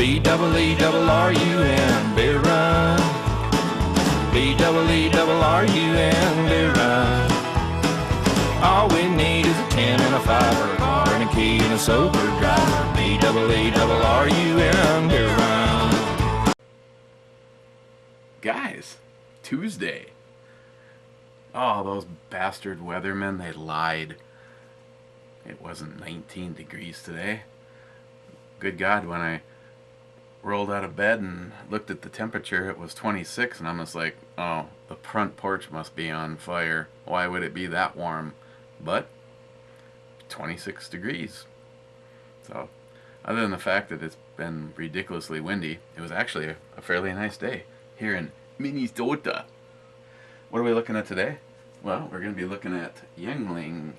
BEERUN, beer run. BEERUN, beer run. All we need is a 10 and a 5 or a car and a key and a sober driver. BEERUN, beer run. Guys, Tuesday. Oh, those bastard weathermen, they lied. It wasn't 19 degrees today. Good God, when I rolled out of bed and looked at the temperature, it was 26, and I'm just like, oh, the front porch must be on fire. Why would it be that warm? But 26 degrees. So, other than the fact that it's been ridiculously windy, it was actually a fairly nice day here in Minnesota. What are we looking at today? Well, we're going to be looking at Yuengling's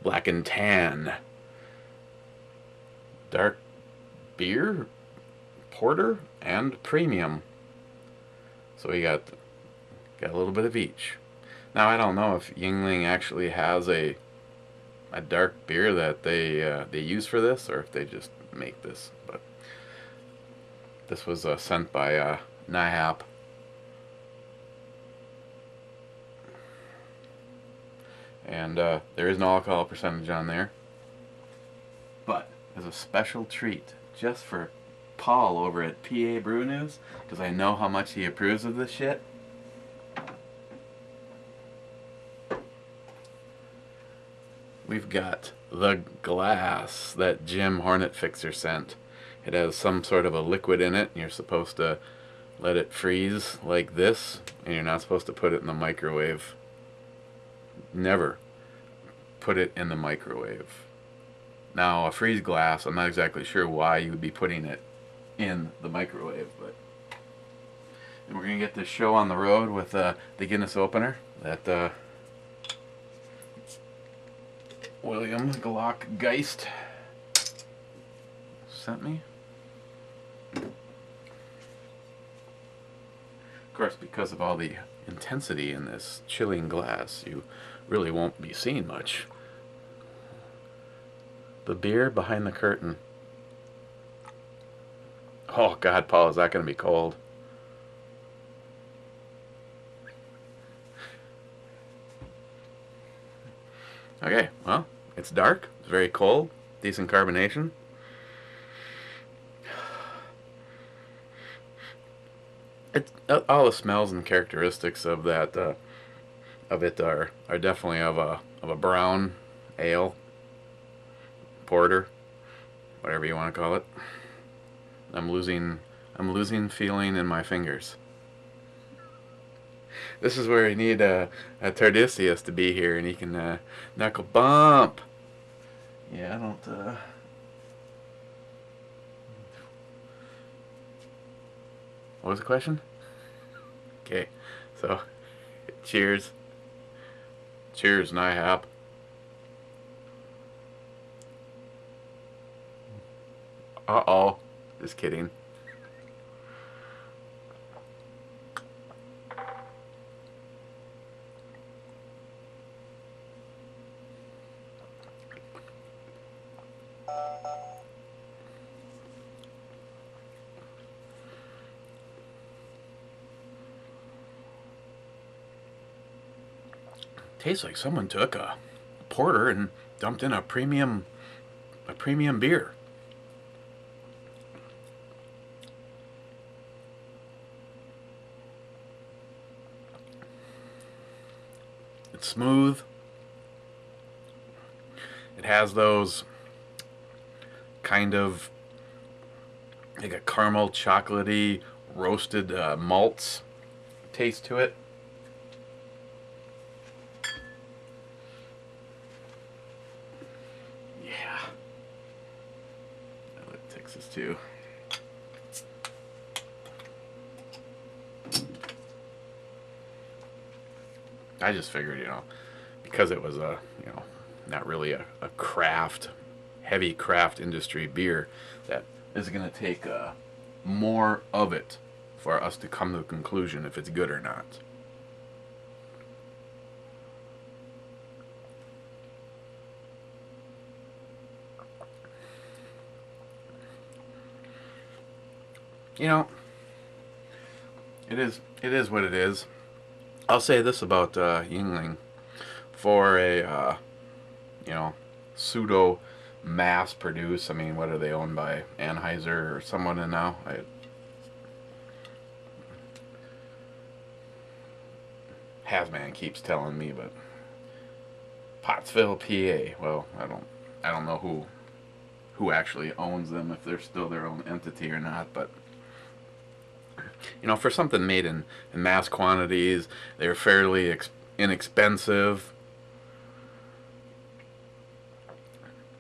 Black and Tan Dark Beer, Porter, and Premium. So we got a little bit of each. Now I don't know if Yuengling actually has a dark beer that they use for this, or if they just make this. But this was sent by NyHap. And there is no alcohol percentage on there. But as a special treat, just for Paul over at BandEBrewReviews, because I know how much he approves of this shit, we've got the glass that Jim Hornet Fixer sent. It has some sort of a liquid in it, and you're supposed to let it freeze like this, and you're not supposed to put it in the microwave. Never put it in the microwave. Now, a freeze glass, I'm not exactly sure why you would be putting it in the microwave, but... And we're going to get this show on the road with the Guinness opener that William Glock Geist sent me. Of course, because of all the intensity in this chilling glass, you really won't be seeing much. The beer behind the curtain. Oh God, Paul, is that going to be cold? Okay, well, it's dark, it's very cold, decent carbonation. It's all the smells and characteristics of that of it are definitely of a brown ale, porter, whatever you want to call it. I'm losing feeling in my fingers. This is where you need a Tardisius to be here, and he can knuckle bump. Yeah, I don't. What was the question? Okay, so cheers. Cheers, NyHap. Uh-oh. Just kidding. Tastes like someone took a porter and dumped in a premium beer. It's smooth. It has those kind of like a caramel chocolatey roasted malts taste to it. Yeah. I like Texas too. I just figured, because it was not really a craft, heavy craft industry beer, that is going to take more of it for us to come to a conclusion if it's good or not. you know, it is what it is. I'll say this about Yuengling. For a you know, pseudo mass produce. I mean, what are they owned by? Anheuser or someone in now? Hazman keeps telling me, but Pottsville, PA. Well, I don't know who actually owns them, if they're still their own entity or not, but you know, for something made in mass quantities, they're fairly inexpensive.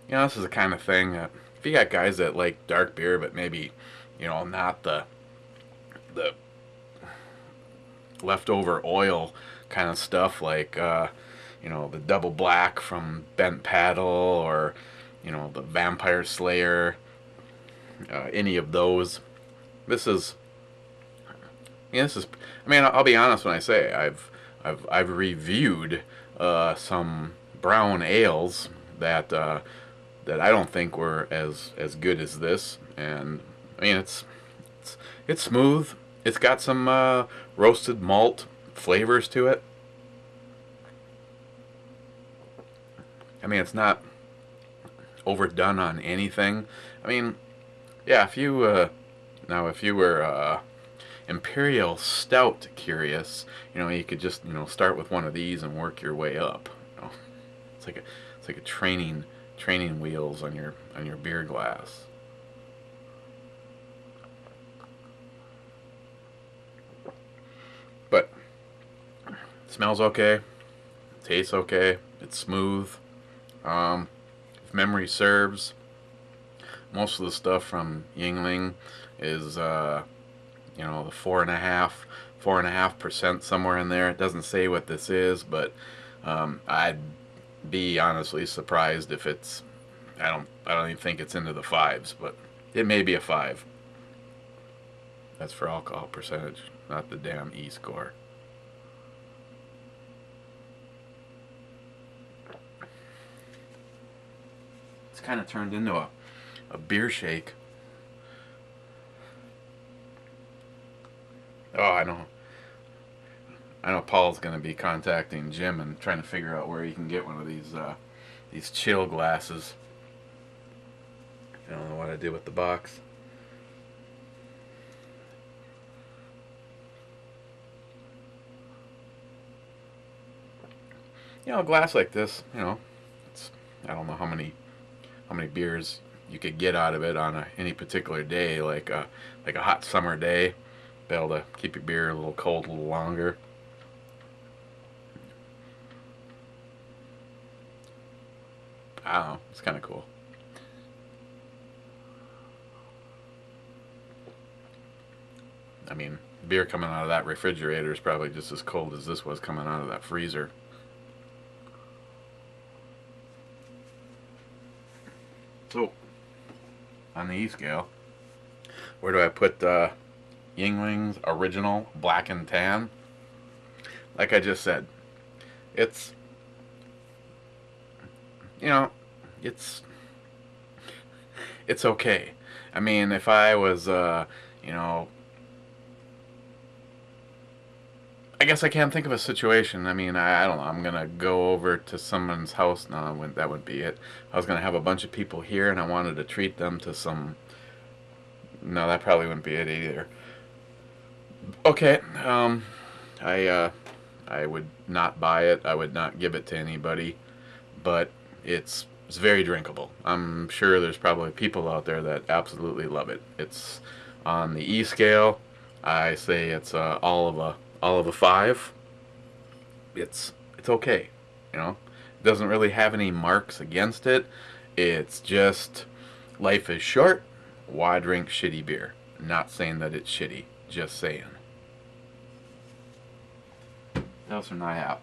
You know, this is the kind of thing that if you got guys that like dark beer, but maybe, you know, not the leftover oil kind of stuff, like you know, the double black from Bent Paddle, or you know, the Vampire Slayer, any of those. This is, yeah, this is. I mean, I'll be honest when I say I've reviewed some brown ales that that I don't think were as good as this, and I mean it's smooth. It's got some roasted malt flavors to it. I mean, it's not overdone on anything. I mean, yeah, if you now if you were Imperial Stout curious, you know, you could just, you know, start with one of these and work your way up. You know, it's like a training wheels on your beer glass. But it smells okay, tastes okay, it's smooth. If memory serves, most of the stuff from Yuengling is you know, the 4.5% somewhere in there. It doesn't say what this is, but I'd be honestly surprised if it's, I don't even think it's into the fives, but it may be a 5. That's for alcohol percentage, not the damn E score. It's kind of turned into a beer shake. Oh, I know Paul's going to be contacting Jim and trying to figure out where he can get one of these chill glasses. I don't know what I did with the box. You know, a glass like this, you know, it's, I don't know how many beers you could get out of it on any particular day, like a hot summer day. Be able to keep your beer a little cold a little longer. I don't know, it's kind of cool. I mean, beer coming out of that refrigerator is probably just as cold as this was coming out of that freezer. So, on the E scale, where do I put Yuengling's original black and tan? Like I just said, it's, you know, it's okay. I mean, if I was, you know, I guess I can't think of a situation. I mean, I don't know. I'm going to go over to someone's house. No, that wouldn't be it. I was going to have a bunch of people here, and I wanted to treat them to some... No, that probably wouldn't be it either. Okay, I would not buy it. I would not give it to anybody. But it's very drinkable. I'm sure there's probably people out there that absolutely love it. It's on the E scale. I say it's all of a 5. It's okay, you know. It doesn't really have any marks against it. It's just, life is short. Why drink shitty beer? Not saying that it's shitty. Just saying. That was from NyHap.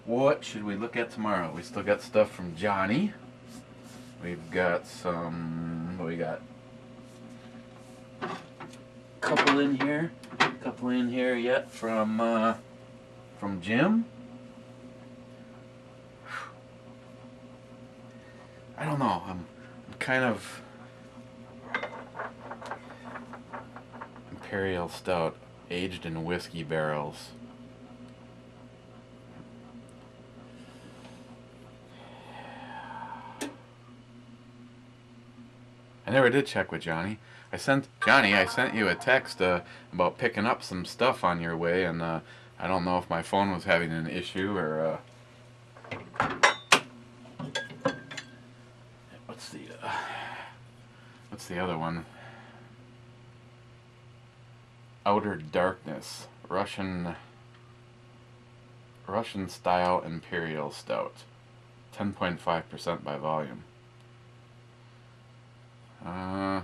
What should we look at tomorrow? We still got stuff from Johnny. We've got some... What we got? Couple in here yet from Jim. I don't know. I'm kind of Imperial Stout aged in whiskey barrels. I never did check with Johnny. I sent you a text about picking up some stuff on your way, and I don't know if my phone was having an issue or what's the other one? Outer Darkness, Russian style Imperial Stout, 10.5% by volume. I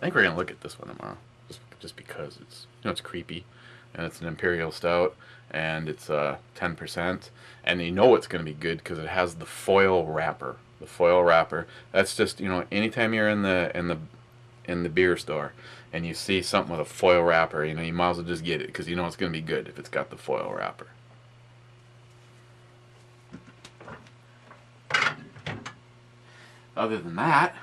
think we're gonna look at this one tomorrow, just because it's it's creepy, and it's an Imperial Stout, and it's 10%, and you know it's gonna be good because it has the foil wrapper. The foil wrapper. That's just anytime you're in the beer store and you see something with a foil wrapper, you might as well just get it because you know it's gonna be good if it's got the foil wrapper. Other than that,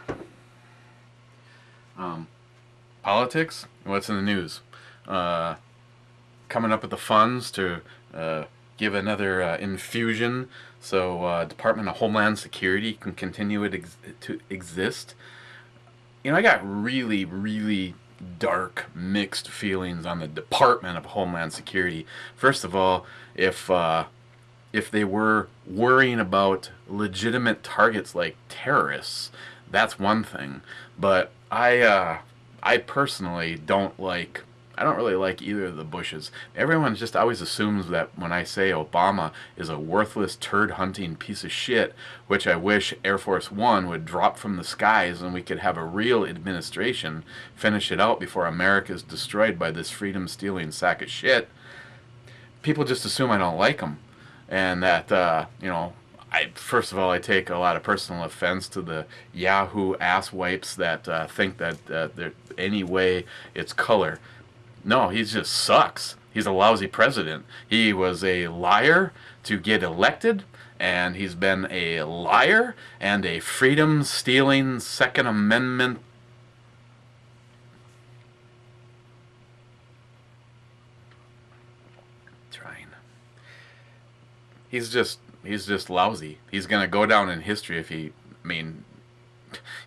politics. What's in the news? Coming up with the funds to give another infusion so Department of Homeland Security can continue to exist. I got really, really dark, mixed feelings on the Department of Homeland Security. First of all, if they were worrying about legitimate targets like terrorists, that's one thing. But I personally don't really like either of the Bushes. Everyone just always assumes that when I say Obama is a worthless turd-hunting piece of shit, which I wish Air Force One would drop from the skies and we could have a real administration finish it out before America is destroyed by this freedom-stealing sack of shit. People just assume I don't like him. And that, first of all, I take a lot of personal offense to the Yahoo asswipes that think that any way it's color. No, he just sucks. He's a lousy president. He was a liar to get elected, and he's been a liar and a freedom-stealing Second Amendment He's just lousy. He's gonna go down in history he's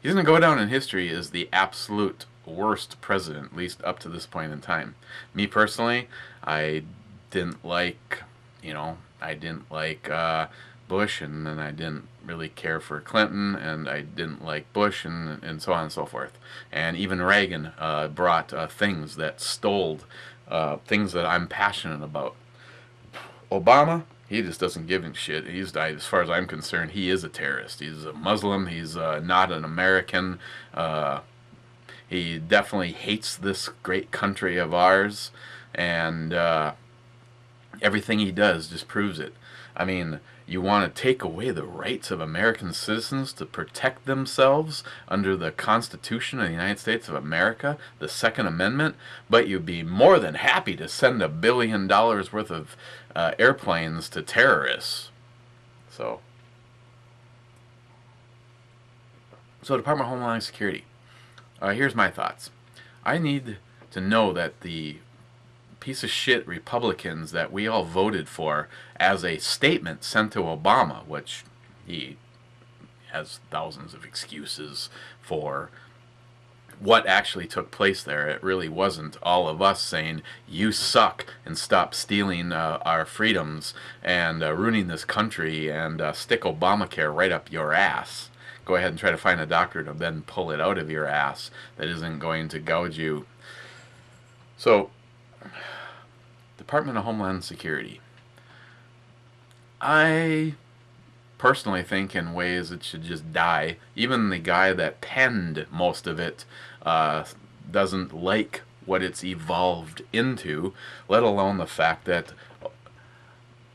gonna go down in history as the absolute worst president, at least up to this point in time. Me personally, I didn't like Bush, and then I didn't really care for Clinton, and I didn't like Bush, and so on and so forth. And even Reagan brought things that stole things that I'm passionate about. Obama, he just doesn't give a shit. As far as I'm concerned, he is a terrorist. He's a Muslim. He's not an American. He definitely hates this great country of ours, and everything he does just proves it. I mean, you want to take away the rights of American citizens to protect themselves under the Constitution of the United States of America, the Second Amendment, but you'd be more than happy to send $1 billion worth of airplanes to terrorists. So Department of Homeland Security. Here's my thoughts. I need to know that the piece of shit Republicans that we all voted for as a statement sent to Obama, which he has thousands of excuses for what actually took place there. It really wasn't all of us saying, you suck and stop stealing our freedoms and ruining this country and stick Obamacare right up your ass. Go ahead and try to find a doctor to then pull it out of your ass that isn't going to gouge you. So, Department of Homeland Security. I personally think in ways it should just die. Even the guy that penned most of it doesn't like what it's evolved into, let alone the fact that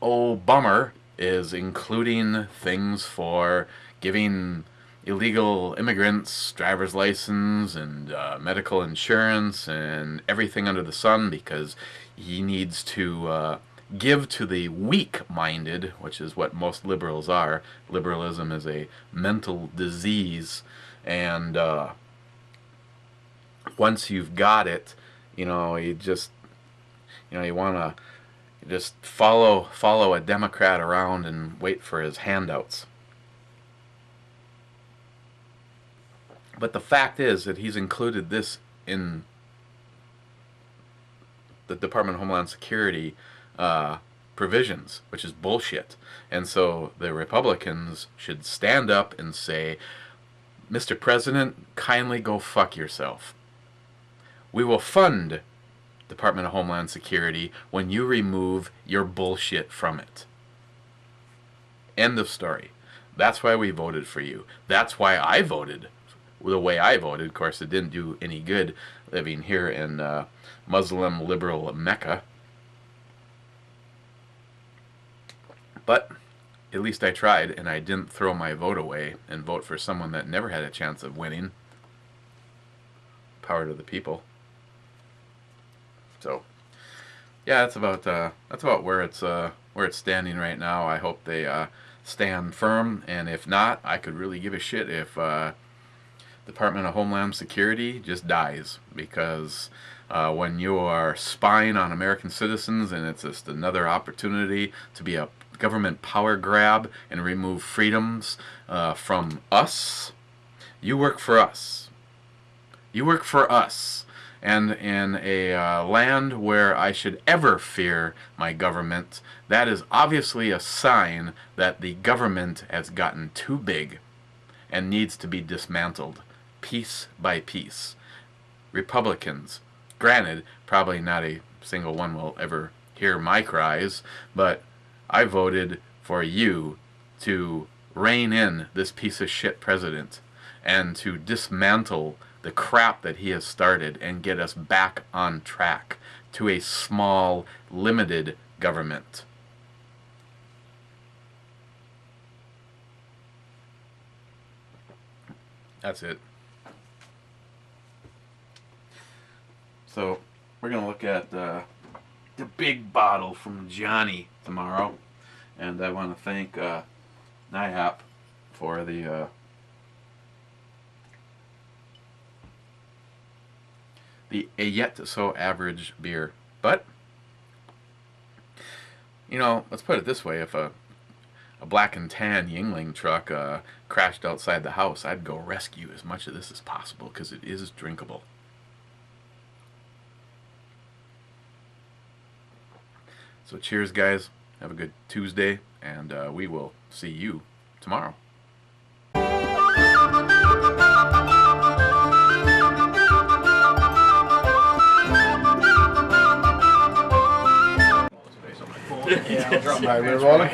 Bummer is including things for giving illegal immigrants driver's license and medical insurance and everything under the sun because he needs to give to the weak-minded, which is what most liberals are. Liberalism is a mental disease, and once you've got it, you want to just follow a Democrat around and wait for his handouts. But the fact is that he's included this in the Department of Homeland Security provisions, which is bullshit. And so the Republicans should stand up and say, Mr. President, kindly go fuck yourself. We will fund Department of Homeland Security when you remove your bullshit from it. End of story. That's why we voted for you. That's why I voted the way I voted. Of course, it didn't do any good living here in Muslim liberal Mecca. But at least I tried, and I didn't throw my vote away and vote for someone that never had a chance of winning. Power to the people. So, yeah, that's about where it's standing right now. I hope they stand firm, and if not, I could really give a shit if Department of Homeland Security just dies, because when you are spying on American citizens and it's just another opportunity to be a government power grab and remove freedoms from us, you work for us. You work for us. And in a land where I should ever fear my government, that is obviously a sign that the government has gotten too big and needs to be dismantled, piece by piece. Republicans, granted, probably not a single one will ever hear my cries, but I voted for you to rein in this piece of shit president and to dismantle the crap that he has started and get us back on track to a small, limited government. That's it. So, we're going to look at the big bottle from Johnny tomorrow. And I want to thank NyHap for the a yet so average beer. But, let's put it this way. If a black and tan Yuengling truck crashed outside the house, I'd go rescue as much of this as possible because it is drinkable. So cheers, guys. Have a good Tuesday, and we will see you tomorrow. Yeah, I'll drop my rolling.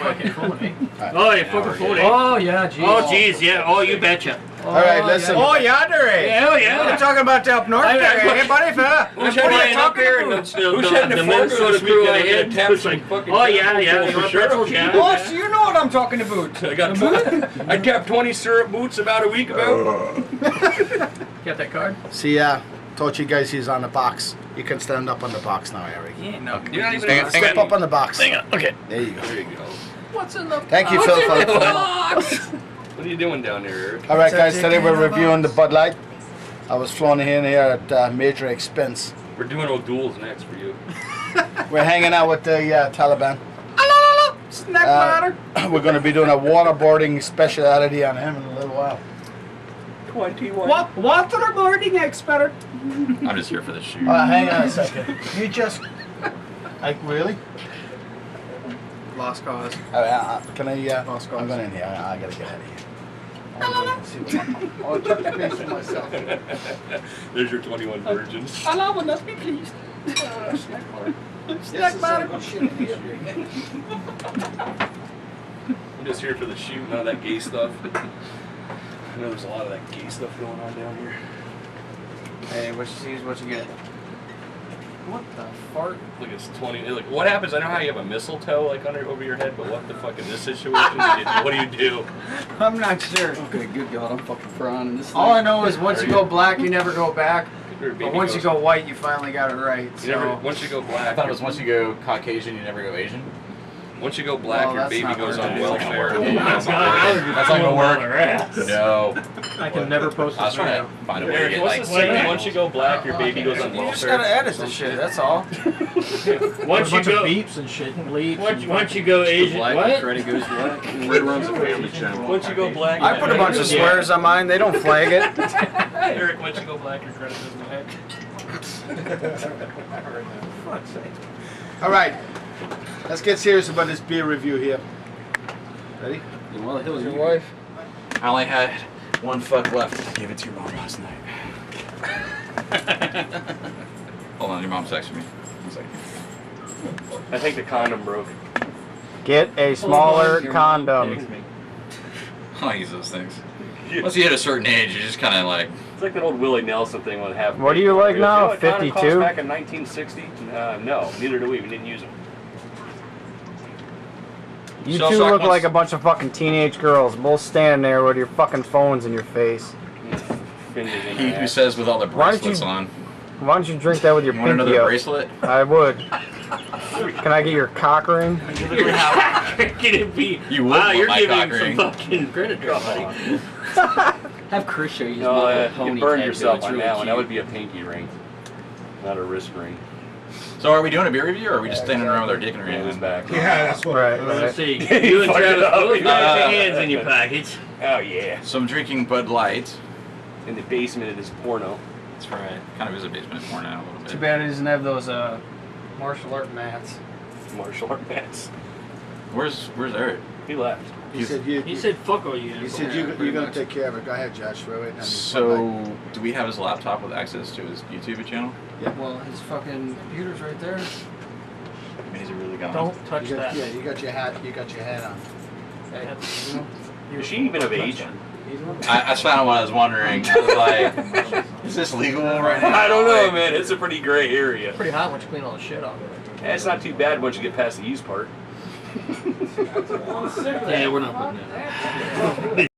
Oh, you fucking phony. Oh, yeah, geez. Oh, geez, yeah. Oh, you betcha. All right, listen. Oh, yonder, eh? Yeah, yeah. You're talking about up north there, eh, buddy, fella? Who's What are you heading up talking here? about? Who's heading the Minnesota crew ahead? Oh, yeah, yeah. You want pretzels, yeah. Oh, so you know what I'm talking about. I got I kept 20 syrup boots about a week ago. Get that card? See, told you guys he's on the box. You can stand up on the box now, Eric. Yeah, no. You're not even Step up on the box. Hang on. Okay. There you go. There you go. What's in the Thank you, Phil. For the box? What are you doing down there, Eric? All right, guys. Today we're reviewing the Bud Light. I was flown in here at major expense. We're doing O'Doul's next for you. We're hanging out with the Taliban. Snack matter. We're going to be doing a waterboarding speciality on him in a little while. 21. What? Waterboarding expert. I'm just here for the shoot. Hang on a second. You just... Like, really? Lost cause. Can I... Lost cause. I'm going in here. I got to get out of here. I'll touch base with myself. There's your 21 virgins. Allah will not be pleased. Snack matter. Snack matter. I'm just here for the shoot, none of that gay stuff. I know there's a lot of that gay stuff going on down here. Hey, what you see is what you get. What the fart? Look, it's 20. Like, what happens? I know how you have a mistletoe like over your head, but what the fuck in this situation? What do you do? I'm not sure. Okay, good God, I'm fucking frowning. This All I know is once you go black, you never go back. Your baby But once you goes- go white, you finally got it right. you never, once you go black, I thought it was once you go Caucasian, you never go Asian. Once you go black, Well, your that's baby not goes where on it is. welfare. That's not gonna work. No. I can never post I was this trying video. to find a way to Eric, get what's like the saying? signal. Once you go black, your baby goes on You just welfare. gotta edit the shit, that's all. Once Once a you bunch of go, beeps and shit and leaps. once you go Asian, what? Credit goes black. Red runs a family channel. Once you go black, I put a bunch of swears on mine, they don't flag it. Eric, once you go black, your credit goes black. All right, let's get serious about this beer review here. Ready? Well, the hell is Your your wife? I only had one fuck left. I gave it to your mom last night. Hold on, your mom's texting me. One second. I think the condom broke. Get a smaller Your condom. mom I don't use those things. Once you hit a certain age, you're just kind of like, It's like that old Willie Nelson thing with half. What do you like now, what condom cost 52? Back in 1960? No, neither do we. We didn't use them. You Shell two shock look ones. like a bunch of fucking teenage girls, both standing there with your fucking phones in your face. Fingers in he your who ass. says with all the Why don't bracelets you- on. Why don't you drink that with your You want pinky another up? bracelet? I would. Can I get your cock ring? Can it be? You would Wow, want you're my giving cock him some ring. fucking credit trouble. Have Chris show you his No, little you pony burned tattoo. yourself It's on really that one. That cute. would be a pinky ring, not a wrist ring. So are we doing a beer review, or are we just standing around with our dick in our It was hands? back. Yeah, that's what. Right, Let's right. see. You and Fucked it Travis up. both got your hands in your pockets. Oh yeah. So I'm drinking Bud Light. In the basement of this porno. That's right. Kind of is a basement porn now a little bit. Too bad it doesn't have those martial art mats. Martial art mats. Where's Eric? He left. He said you. He said, "Fuck all you." He said you're gonna take care of it. Go ahead, Josh. Throw it. So do we have his laptop with access to his YouTube channel? Well, his fucking computer's right there. I mean, is it really gone? Don't touch you got, that. yeah, you got your hat. You got your hat on. Is she even of age? That's kind of what I was wondering. I was like, is this legal right now? I don't know, Like, man. It's a pretty gray area. Pretty hot once you clean all the shit off. It's not too bad once you get past the use part. Yeah, we're not putting that.